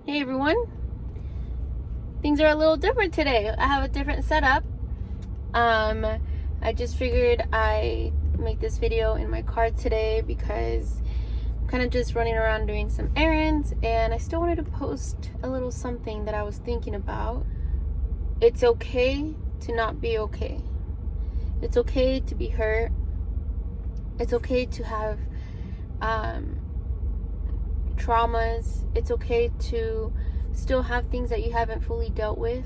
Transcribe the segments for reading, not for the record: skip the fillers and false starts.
Hey everyone, things are a little different today. I have a different setup. I just figured I make this video in my car today because I'm kind of just running around doing some errands, and I still wanted to post a little something that I was thinking about. It's okay to not be okay. It's okay to be hurt. It's okay to have traumas. It's okay to still have things that you haven't fully dealt with.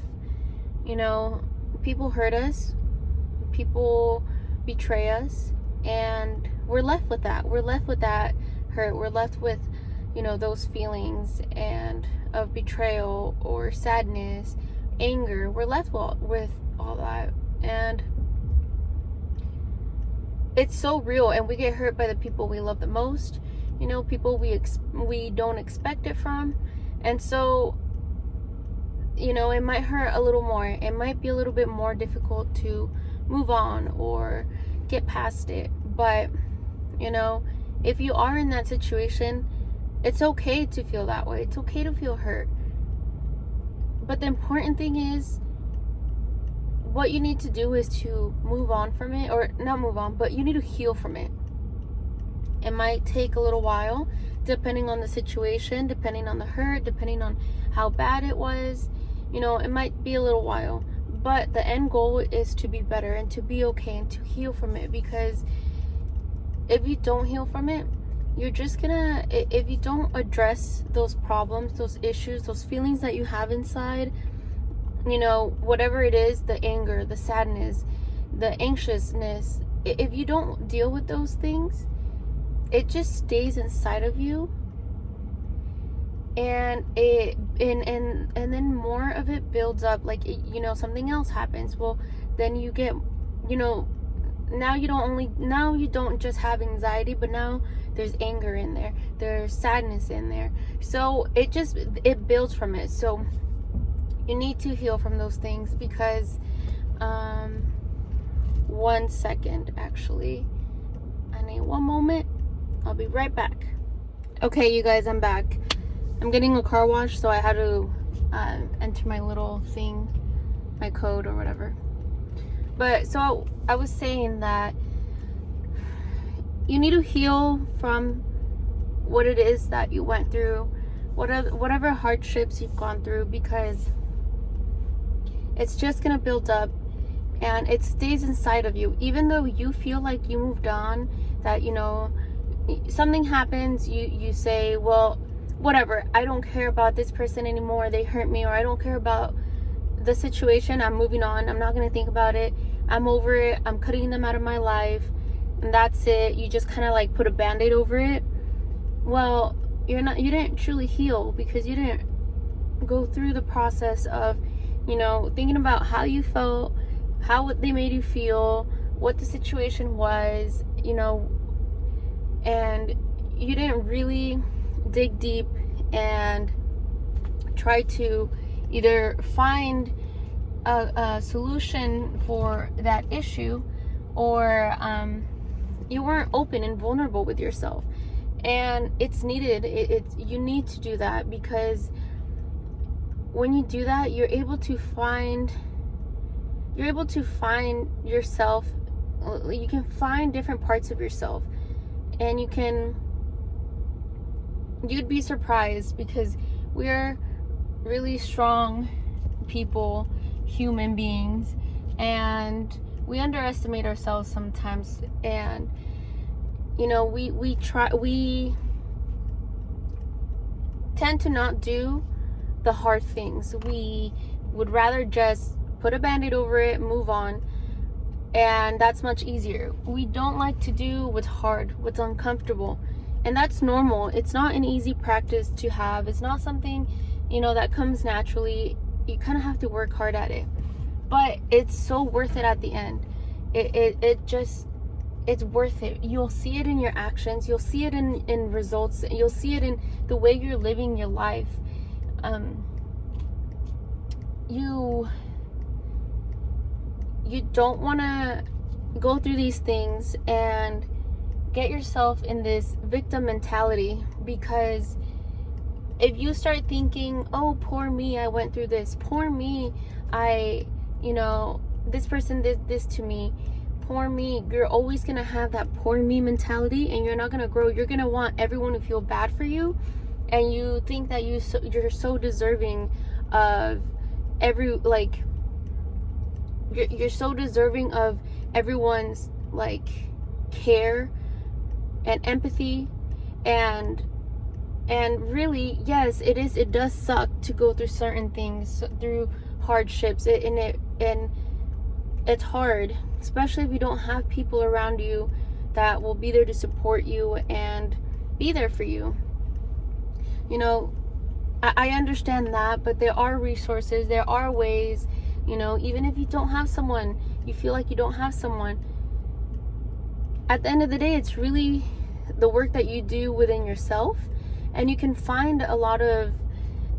You know, people hurt us, people betray us, and we're left with that. We're left with that hurt. We're left with, those feelings and of betrayal or sadness, anger. We're left with all that, and it's so real. And we get hurt by the people we love the most, people we don't expect it from. And so, it might hurt a little more. It might be a little bit more difficult to move on or get past it. But, if you are in that situation, it's okay to feel that way. It's okay to feel hurt. But the important thing is, what you need to do is to move on from it, or not move on, but you need to heal from it. It might take a little while, depending on the situation, depending on the hurt, depending on how bad it was. It might be a little while, but the end goal is to be better and to be okay and to heal from it. Because if you don't heal from it, you're just gonna, if you don't address those problems, those issues, those feelings that you have inside, whatever it is, the anger, the sadness, the anxiousness, if you don't deal with those things, it just stays inside of you, and then more of it builds up. Like, something else happens. Well, then you get, now you don't just have anxiety, but now there's anger in there, there's sadness in there. So it builds from it. So you need to heal from those things. Because 1 second, actually, I need one moment. I'll be right back. Okay, you guys, I'm back. I'm getting a car wash, so I had to enter my little thing, my code or whatever. But so I was saying that you need to heal from what it is that you went through, whatever hardships you've gone through, because it's just gonna build up and it stays inside of you. Even though you feel like you moved on, that something happens, you say, well, whatever, I don't care about this person anymore, they hurt me, or I don't care about the situation, I'm moving on, I'm not going to think about it, I'm over it, I'm cutting them out of my life, and that's it. You just kind of like put a band-aid over it. Well, you didn't truly heal, because you didn't go through the process of thinking about how you felt, how they made you feel, what the situation was, and you didn't really dig deep and try to either find a solution for that issue, or you weren't open and vulnerable with yourself. And it's needed. You need to do that, because when you do that, you're able to find yourself. You can find different parts of yourself, and you'd be surprised, because we're really strong people, human beings, and we underestimate ourselves sometimes. And we tend to not do the hard things. We would rather just put a band-aid over it, move on, and that's much easier. We don't like to do what's hard, what's uncomfortable, and that's normal. It's not an easy practice to have. It's not something that comes naturally. You kind of have to work hard at it, but it's so worth it at the end. It's worth it. You'll see it in your actions, you'll see it in results, you'll see it in the way you're living your life. You don't want to go through these things and get yourself in this victim mentality, because if you start thinking, oh, poor me, I went through this, poor me, this person did this to me, poor me, you're always gonna have that poor me mentality, and you're not gonna grow. You're gonna want everyone to feel bad for you, and you think that you're so deserving of you're so deserving of everyone's like care and empathy, and really, yes, it does suck to go through certain things, through hardships, and it's hard, especially if you don't have people around you that will be there to support you and be there for you. I understand that, but there are resources, there are ways, even if you don't have someone, you feel like you don't have someone, at the end of the day, it's really the work that you do within yourself. And you can find a lot of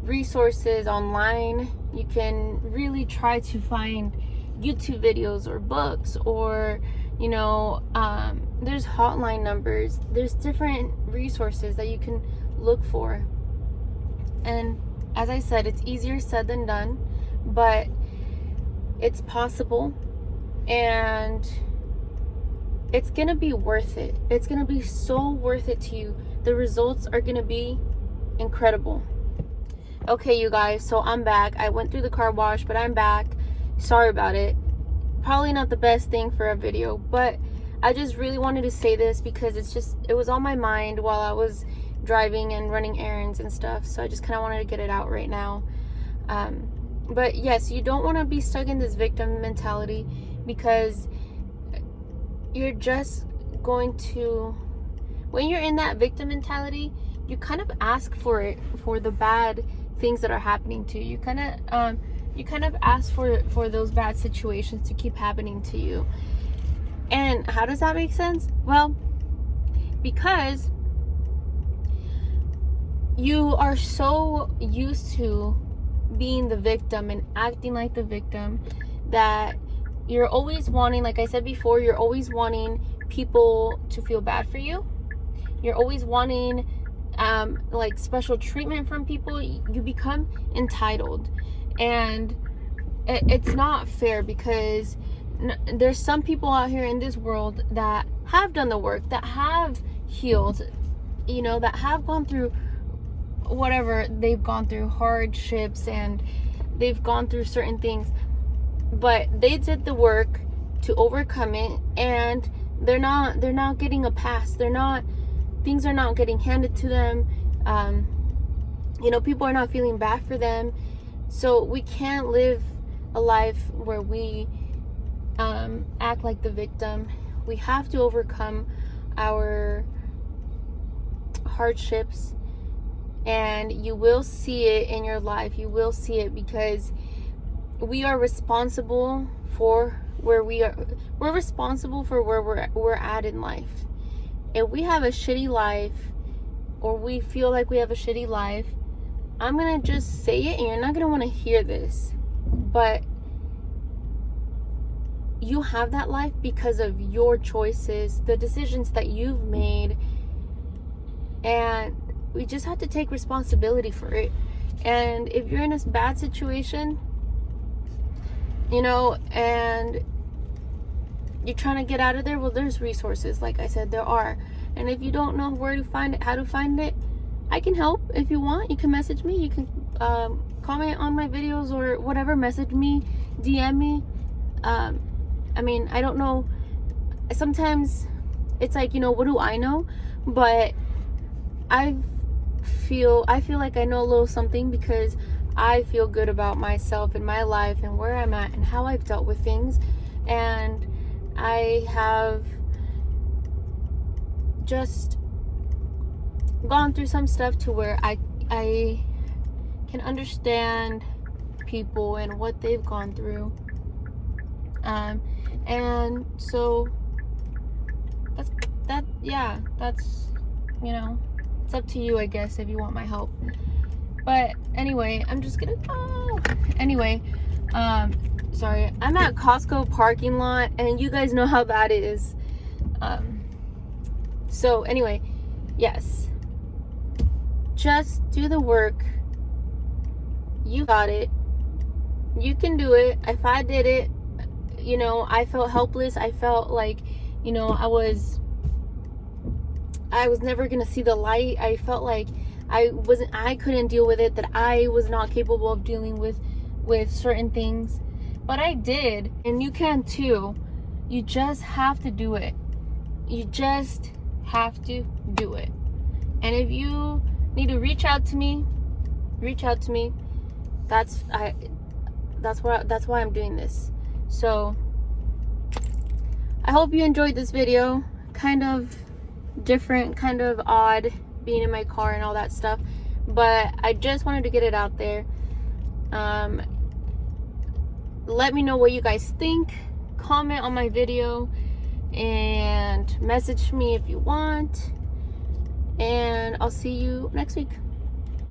resources online. You can really try to find YouTube videos or books, or there's hotline numbers, there's different resources that you can look for. And as I said, it's easier said than done, but it's possible, and it's gonna be worth it. It's gonna be so worth it to you. The results are gonna be incredible. Okay, you guys, so I'm back. I went through the car wash, but I'm back. Sorry about it. Probably not the best thing for a video, but I just really wanted to say this because it was on my mind while I was driving and running errands and stuff. So I just kind of wanted to get it out right now. But yes, you don't want to be stuck in this victim mentality, because you're just going to, when you're in that victim mentality, you kind of ask for the bad things that are happening to you. You kind of ask for those bad situations to keep happening to you. And how does that make sense? Well, because you are so used to being the victim and acting like the victim that you're always wanting, like I said before, you're always wanting people to feel bad for you. You're always wanting like special treatment from people. You become entitled, and it's not fair, because there's some people out here in this world that have done the work, that have healed, that have gone through whatever they've gone through, hardships, and they've gone through certain things, but they did the work to overcome it, and they're not getting a pass. Things are not getting handed to them. People are not feeling bad for them. So we can't live a life where we act like the victim. We have to overcome our hardships, and you will see it in your life. You will see it, because we are responsible for where we are. We're responsible for where we're at in life. If we have a shitty life, or we feel like we have a shitty life, I'm gonna just say it, and you're not gonna want to hear this, but you have that life because of your choices, the decisions that you've made, and we just have to take responsibility for it. And if you're in a bad situation, and you're trying to get out of there, well, there's resources, like I said, there are. And if you don't know where to find it, how to find it, I can help. If you want, you can message me, you can comment on my videos or whatever, message me, DM me. I don't know, sometimes it's like, what do I know? But I feel like I know a little something, because I feel good about myself and my life and where I'm at and how I've dealt with things. And I have just gone through some stuff to where I can understand people and what they've gone through. And so that's it's up to you, I guess, if you want my help. But anyway, I'm just gonna sorry, I'm at Costco parking lot, and you guys know how that is. So anyway, yes, just do the work. You got it. You can do it. If I did it, you know, I felt helpless. I felt like, you know, I was never gonna see the light. I felt like I couldn't deal with it, that I was not capable of dealing with certain things. But I did, and you can too. You just have to do it. You just have to do it. And if you need to reach out to me. That's why I'm doing this. So I hope you enjoyed this video. Kind of different, kind of odd being in my car and all that stuff, but I just wanted to get it out there. Let me know what you guys think. Comment on my video and message me if you want, and I'll see you next week.